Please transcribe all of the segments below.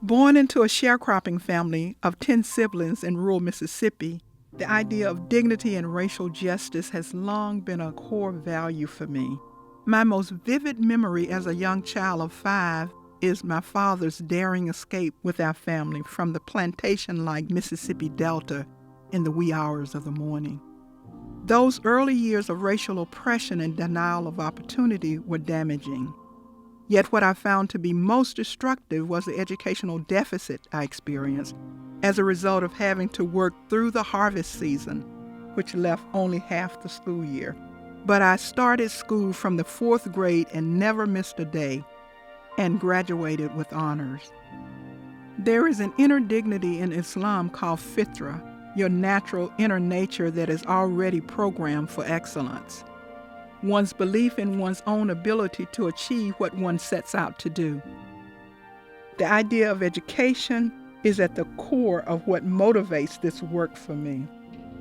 Born into a sharecropping family of 10 siblings in rural Mississippi, the idea of dignity and racial justice has long been a core value for me. My most vivid memory as a young child of 5 is my father's daring escape with our family from the plantation-like Mississippi Delta in the wee hours of the morning. Those early years of racial oppression and denial of opportunity were damaging. Yet what I found to be most destructive was the educational deficit I experienced as a result of having to work through the harvest season, which left only half the school year. But I started school from the 4th grade and never missed a day, and graduated with honors. There is an inner dignity in Islam called fitra, your natural inner nature that is already programmed for excellence. One's belief in one's own ability to achieve what one sets out to do. The idea of education is at the core of what motivates this work for me.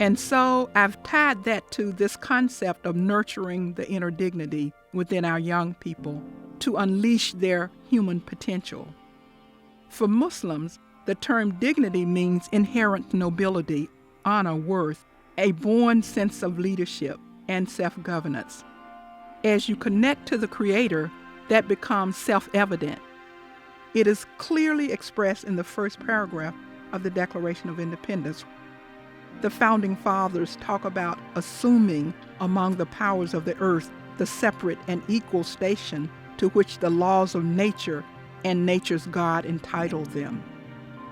And so I've tied that to this concept of nurturing the inner dignity within our young people to unleash their human potential. For Muslims, the term dignity means inherent nobility, honor, worth, a born sense of leadership and self-governance. As you connect to the Creator, that becomes self-evident. It is clearly expressed in the first paragraph of the Declaration of Independence. The Founding Fathers talk about assuming among the powers of the earth the separate and equal station to which the laws of nature and nature's God entitled them.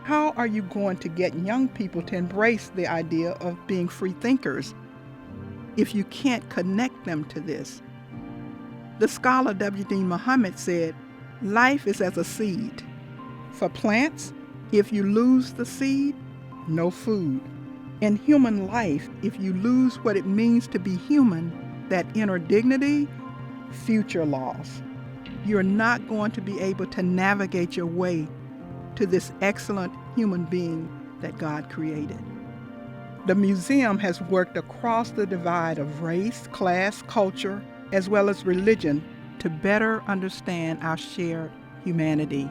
How are you going to get young people to embrace the idea of being free thinkers if you can't connect them to this? The scholar W.D. Muhammad said, "Life is as a seed. For plants, if you lose the seed, no food. In human life, if you lose what it means to be human, that inner dignity, future loss. You're not going to be able to navigate your way to this excellent human being that God created." The museum has worked across the divide of race, class, culture, as well as religion to better understand our shared humanity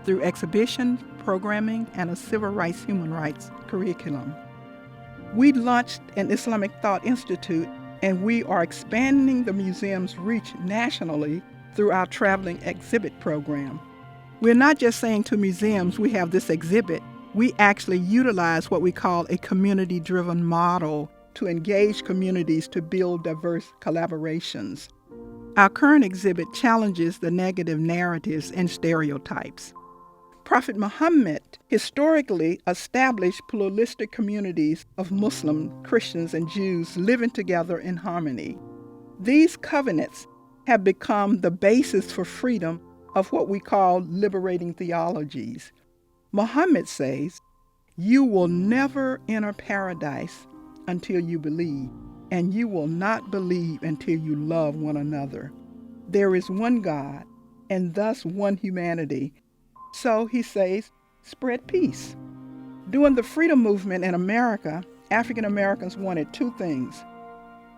through exhibition, programming, and a civil rights, human rights curriculum. We launched an Islamic Thought Institute, and we are expanding the museum's reach nationally through our traveling exhibit program. We're not just saying to museums we have this exhibit. We actually utilize what we call a community-driven model to engage communities to build diverse collaborations. Our current exhibit challenges the negative narratives and stereotypes. Prophet Muhammad historically established pluralistic communities of Muslims, Christians, and Jews living together in harmony. These covenants have become the basis for freedom of what we call liberating theologies. Muhammad says, "You will never enter paradise until you believe, and you will not believe until you love one another. There is one God, and thus one humanity." So he says, spread peace. During the freedom movement in America, African Americans wanted 2 things.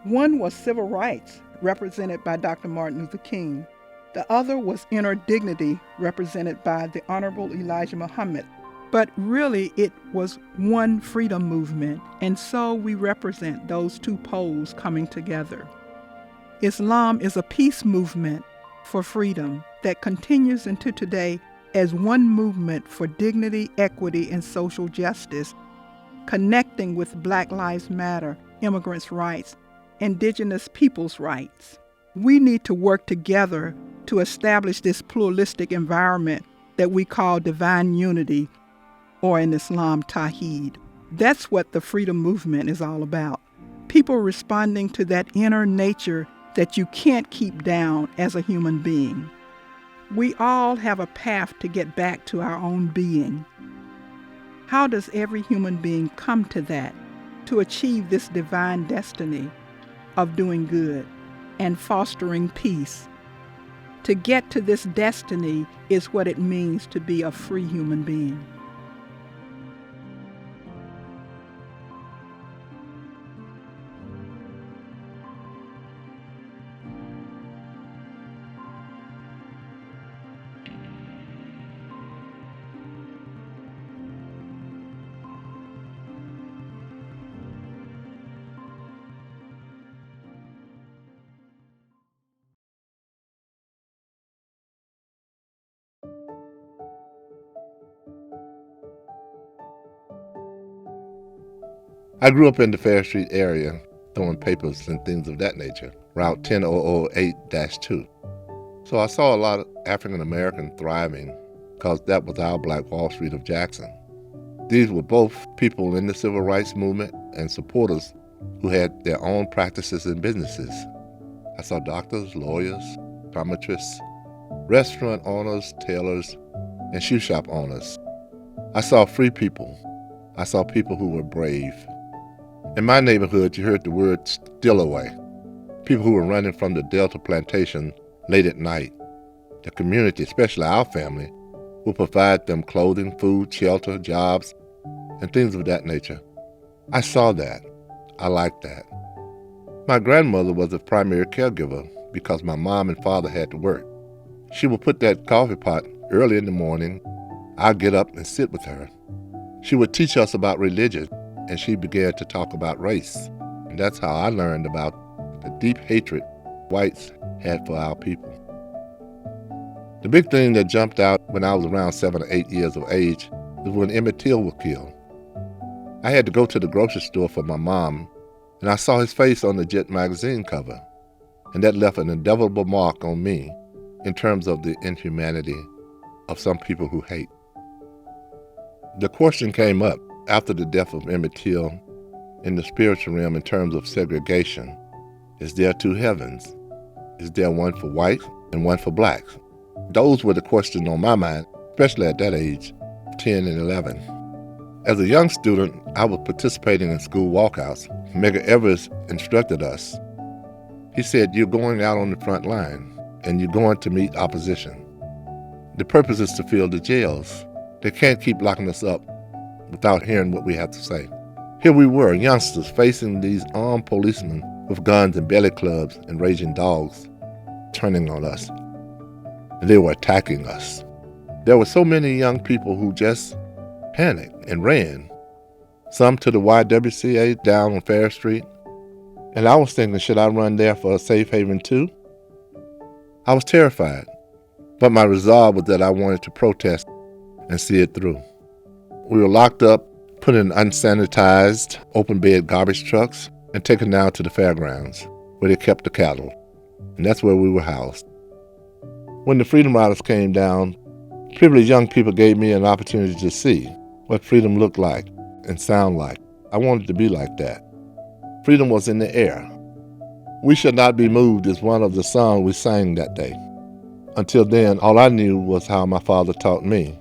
One was civil rights, represented by Dr. Martin Luther King. The other was inner dignity, represented by the Honorable Elijah Muhammad. But really, it was one freedom movement, and so we represent those 2 poles coming together. Islam is a peace movement for freedom that continues into today as one movement for dignity, equity, and social justice, connecting with Black Lives Matter, immigrants' rights, indigenous peoples' rights. We need to work together to establish this pluralistic environment that we call divine unity, or in Islam, Tawheed. That's what the freedom movement is all about. People responding to that inner nature that you can't keep down as a human being. We all have a path to get back to our own being. How does every human being come to that, to achieve this divine destiny of doing good and fostering peace? To get to this destiny is what it means to be a free human being. I grew up in the Fair Street area, throwing papers and things of that nature, Route 10008-2. So I saw a lot of African American thriving because that was our Black Wall Street of Jackson. These were both people in the civil rights movement and supporters who had their own practices and businesses. I saw doctors, lawyers, optometrists, restaurant owners, tailors, and shoe shop owners. I saw free people. I saw people who were brave. In my neighborhood, you heard the word "still away." People who were running from the Delta plantation late at night. The community, especially our family, would provide them clothing, food, shelter, jobs, and things of that nature. I saw that. I liked that. My grandmother was a primary caregiver because my mom and father had to work. She would put that coffee pot early in the morning. I'd get up and sit with her. She would teach us about religion, and she began to talk about race. And that's how I learned about the deep hatred whites had for our people. The big thing that jumped out when I was around 7 or 8 years of age was when Emmett Till was killed. I had to go to the grocery store for my mom, and I saw his face on the Jet magazine cover, and that left an indelible mark on me in terms of the inhumanity of some people who hate. The question came up after the death of Emmett Till in the spiritual realm in terms of segregation. Is there two heavens? Is there one for whites and one for blacks? Those were the questions on my mind, especially at that age, 10 and 11. As a young student, I was participating in school walkouts. Medgar Evers instructed us. He said, "You're going out on the front line, and you're going to meet opposition. The purpose is to fill the jails. They can't keep locking us up without hearing what we have to say." Here we were, youngsters, facing these armed policemen with guns and belly clubs and raging dogs, turning on us. They were attacking us. There were so many young people who just panicked and ran, some to the YWCA down on Fair Street. And I was thinking, should I run there for a safe haven too? I was terrified, but my resolve was that I wanted to protest and see it through. We were locked up, put in unsanitized, open-bed garbage trucks, and taken down to the fairgrounds, where they kept the cattle. And that's where we were housed. When the Freedom Riders came down, privileged young people gave me an opportunity to see what freedom looked like and sound like. I wanted to be like that. Freedom was in the air. "We Shall Not Be Moved" is one of the songs we sang that day. Until then, all I knew was how my father taught me,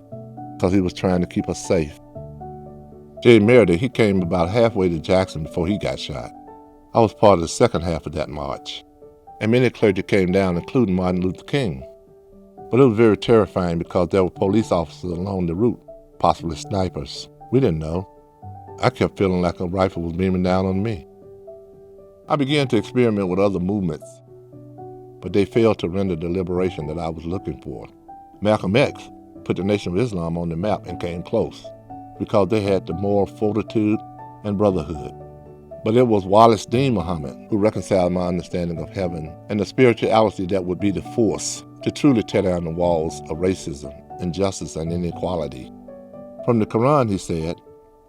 because he was trying to keep us safe. Jay Meredith, he came about halfway to Jackson before he got shot. I was part of the second half of that march. And many clergy came down, including Martin Luther King. But it was very terrifying because there were police officers along the route, possibly snipers. We didn't know. I kept feeling like a rifle was beaming down on me. I began to experiment with other movements, but they failed to render the liberation that I was looking for. Malcolm X put the Nation of Islam on the map and came close because they had the moral fortitude and brotherhood. But it was Wallace Dean Muhammad who reconciled my understanding of heaven and the spirituality that would be the force to truly tear down the walls of racism, injustice, and inequality. From the Quran, he said,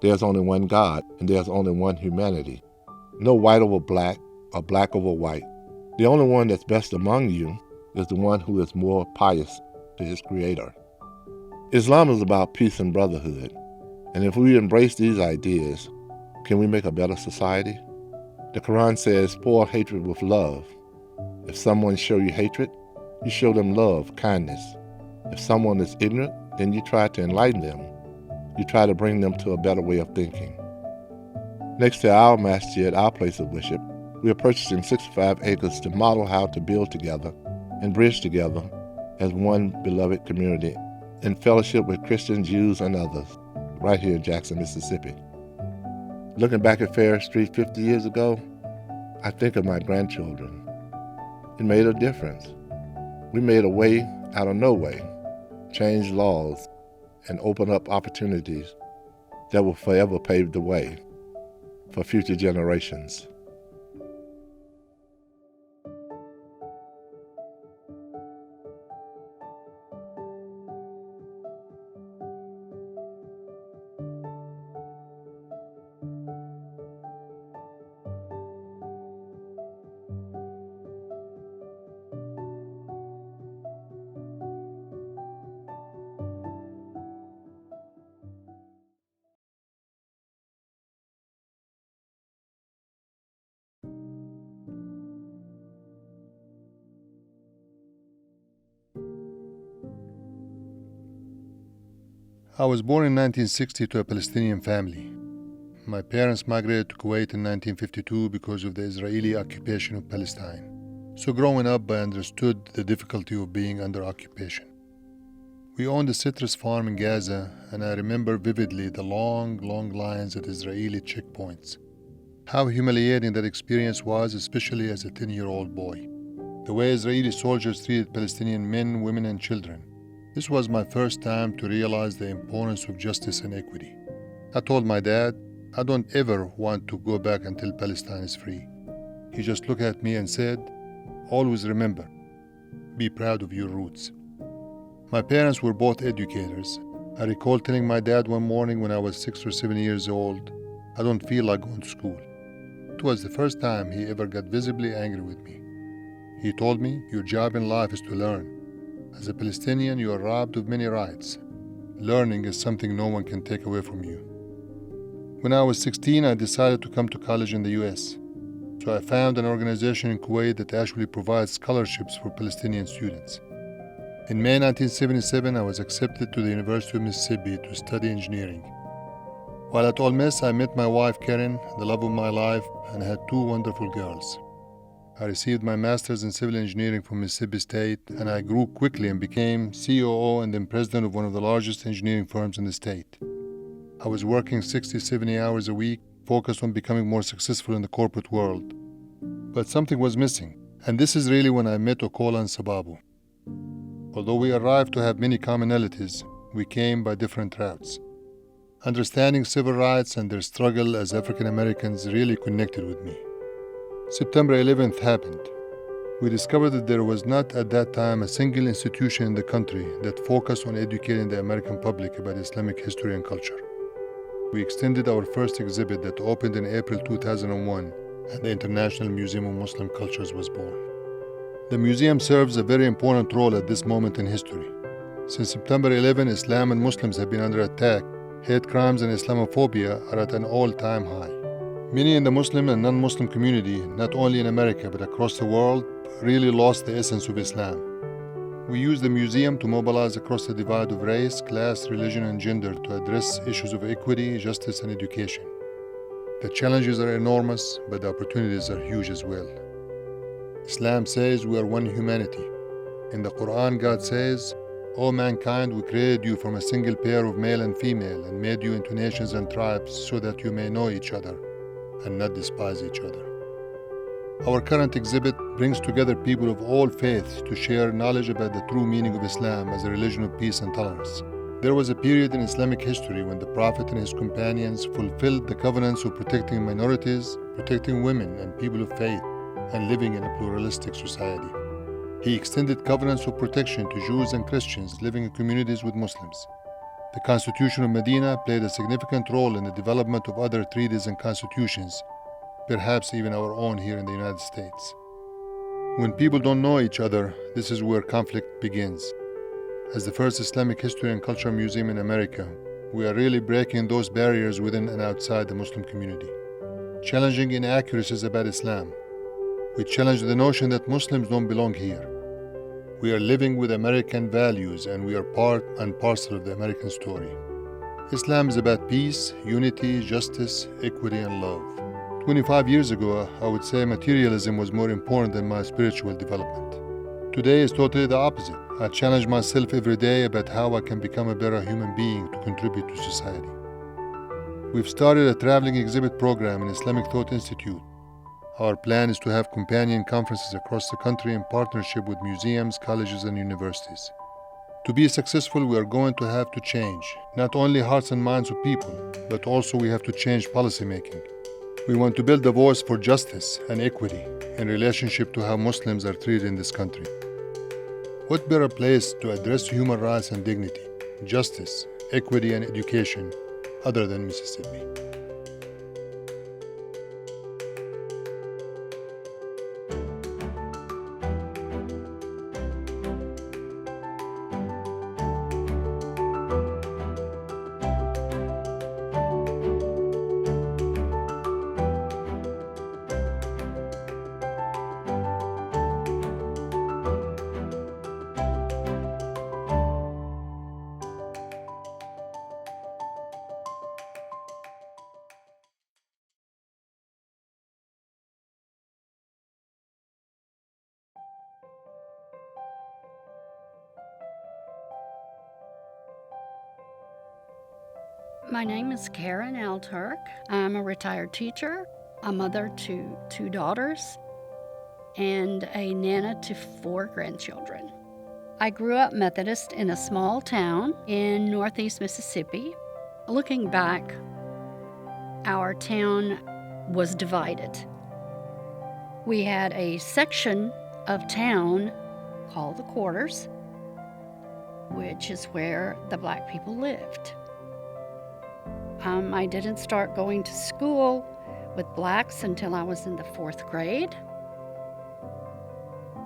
"There's only one God and there's only one humanity. No white over black or black over white. The only one that's best among you is the one who is more pious to his creator." Islam is about peace and brotherhood. And if we embrace these ideas, can we make a better society? The Quran says, "Pour hatred with love." If someone shows you hatred, you show them love, kindness. If someone is ignorant, then you try to enlighten them. You try to bring them to a better way of thinking. Next to our masjid, our place of worship, we are purchasing 65 acres to model how to build together and bridge together as one beloved community in fellowship with Christians, Jews, and others, right here in Jackson, Mississippi. Looking back at Fair Street 50 years ago, I think of my grandchildren. It made a difference. We made a way out of no way, changed laws, and opened up opportunities that will forever pave the way for future generations. I was born in 1960 to a Palestinian family. My parents migrated to Kuwait in 1952 because of the Israeli occupation of Palestine. So growing up, I understood the difficulty of being under occupation. We owned a citrus farm in Gaza, and I remember vividly the long lines at Israeli checkpoints. How humiliating that experience was, especially as a 10-year-old boy. The way Israeli soldiers treated Palestinian men, women, and children. This was my first time to realize the importance of justice and equity. I told my dad, I don't ever want to go back until Palestine is free. He just looked at me and said, always remember, be proud of your roots. My parents were both educators. I recall telling my dad one morning when I was 6 or 7 years old, I don't feel like going to school. It was the first time he ever got visibly angry with me. He told me, your job in life is to learn. As a Palestinian, you are robbed of many rights. Learning is something no one can take away from you. When I was 16, I decided to come to college in the US. So I found an organization in Kuwait that actually provides scholarships for Palestinian students. In May 1977, I was accepted to the University of Mississippi to study engineering. While at Ole Miss, I met my wife Karen, the love of my life, and had 2 wonderful girls. I received my master's in civil engineering from Mississippi State, and I grew quickly and became COO and then president of one of the largest engineering firms in the state. I was working 60, 70 hours a week, focused on becoming more successful in the corporate world. But something was missing, and this is really when I met Okolo and Sababu. Although we arrived to have many commonalities, we came by different routes. Understanding civil rights and their struggle as African Americans really connected with me. September 11th happened. We discovered that there was not at that time a single institution in the country that focused on educating the American public about Islamic history and culture. We extended our first exhibit that opened in April 2001, and the International Museum of Muslim Cultures was born. The museum serves a very important role at this moment in history. Since September 11, Islam and Muslims have been under attack. Hate crimes and Islamophobia are at an all-time high. Many in the Muslim and non-Muslim community, not only in America but across the world, really lost the essence of Islam. We use the museum to mobilize across the divide of race, class, religion, and gender to address issues of equity, justice, and education. The challenges are enormous, but the opportunities are huge as well. Islam says we are one humanity. In the Quran, God says, O mankind, we created you from a single pair of male and female and made you into nations and tribes so that you may know each other and not despise each other. Our current exhibit brings together people of all faiths to share knowledge about the true meaning of Islam as a religion of peace and tolerance. There was a period in Islamic history when the Prophet and his companions fulfilled the covenants of protecting minorities, protecting women and people of faith, and living in a pluralistic society. He extended covenants of protection to Jews and Christians living in communities with Muslims. The Constitution of Medina played a significant role in the development of other treaties and constitutions, perhaps even our own here in the United States. When people don't know each other, this is where conflict begins. As the first Islamic history and culture museum in America, we are really breaking those barriers within and outside the Muslim community, challenging inaccuracies about Islam. We challenge the notion that Muslims don't belong here. We are living with American values and we are part and parcel of the American story. Islam is about peace, unity, justice, equity, and love. 25 years ago, I would say materialism was more important than my spiritual development. Today is totally the opposite. I challenge myself every day about how I can become a better human being to contribute to society. We've started a traveling exhibit program in Islamic Thought Institute. Our plan is to have companion conferences across the country in partnership with museums, colleges, and universities. To be successful, we are going to have to change not only hearts and minds of people, but also we have to change policymaking. We want to build a voice for justice and equity in relationship to how Muslims are treated in this country. What better place to address human rights and dignity, justice, equity, and education other than Mississippi? My name is Karen Alturk. I'm a retired teacher, a mother to 2 daughters, and a nana to 4 grandchildren. I grew up Methodist in a small town in northeast Mississippi. Looking back, our town was divided. We had a section of town called the quarters, which is where the black people lived. I didn't start going to school with blacks until I was in the 4th grade.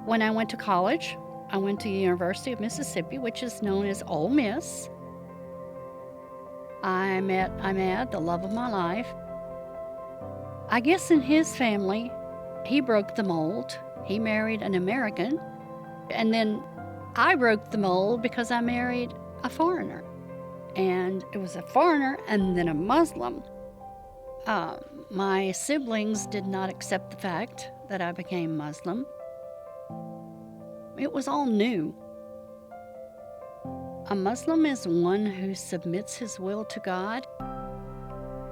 When I went to college, I went to the University of Mississippi, which is known as Ole Miss. I met the love of my life. I guess in his family, he broke the mold. He married an American, and then I broke the mold because I married a foreigner. And it was a foreigner and then a Muslim. My siblings did not accept the fact that I became Muslim. It was all new. A Muslim is one who submits his will to God,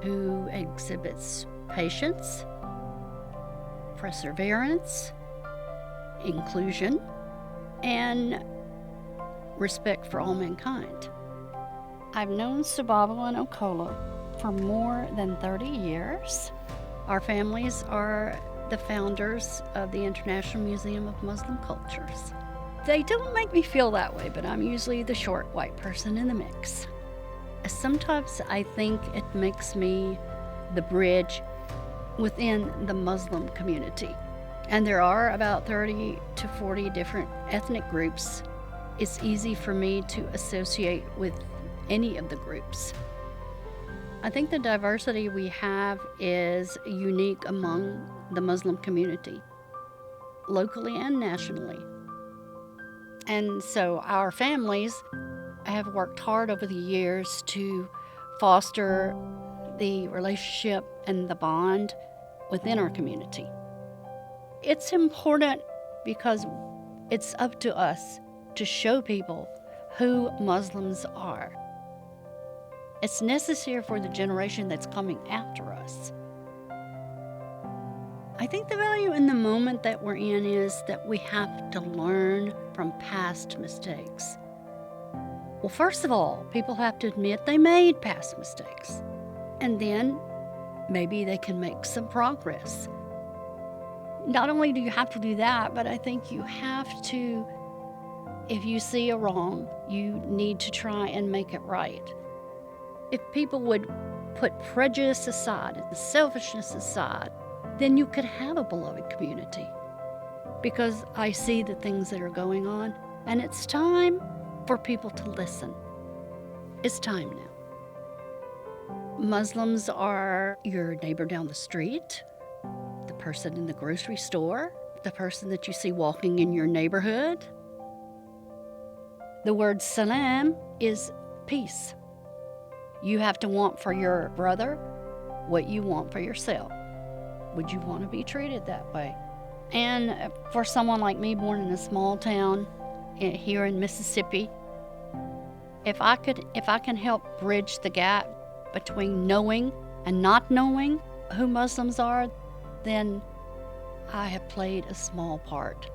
who exhibits patience, perseverance, inclusion, and respect for all mankind. I've known Subabo and Okolo for more than 30 years. Our families are the founders of the International Museum of Muslim Cultures. They don't make me feel that way, but I'm usually the short white person in the mix. Sometimes I think it makes me the bridge within the Muslim community. And there are about 30 to 40 different ethnic groups. It's easy for me to associate with any of the groups. I think the diversity we have is unique among the Muslim community, locally and nationally. And so our families have worked hard over the years to foster the relationship and the bond within our community. It's important because it's up to us to show people who Muslims are. It's necessary for the generation that's coming after us. I think the value in the moment that we're in is that we have to learn from past mistakes. Well, first of all, people have to admit they made past mistakes. And then maybe they can make some progress. Not only do you have to do that, but I think you have to, if you see a wrong, you need to try and make it right. If people would put prejudice aside and selfishness aside, then you could have a beloved community. Because I see the things that are going on, and it's time for people to listen. It's time now. Muslims are your neighbor down the street, the person in the grocery store, the person that you see walking in your neighborhood. The word salam is peace. You have to want for your brother what you want for yourself. Would you want to be treated that way? And for someone like me, born in a small town here in Mississippi, if I can help bridge the gap between knowing and not knowing who Muslims are, then I have played a small part.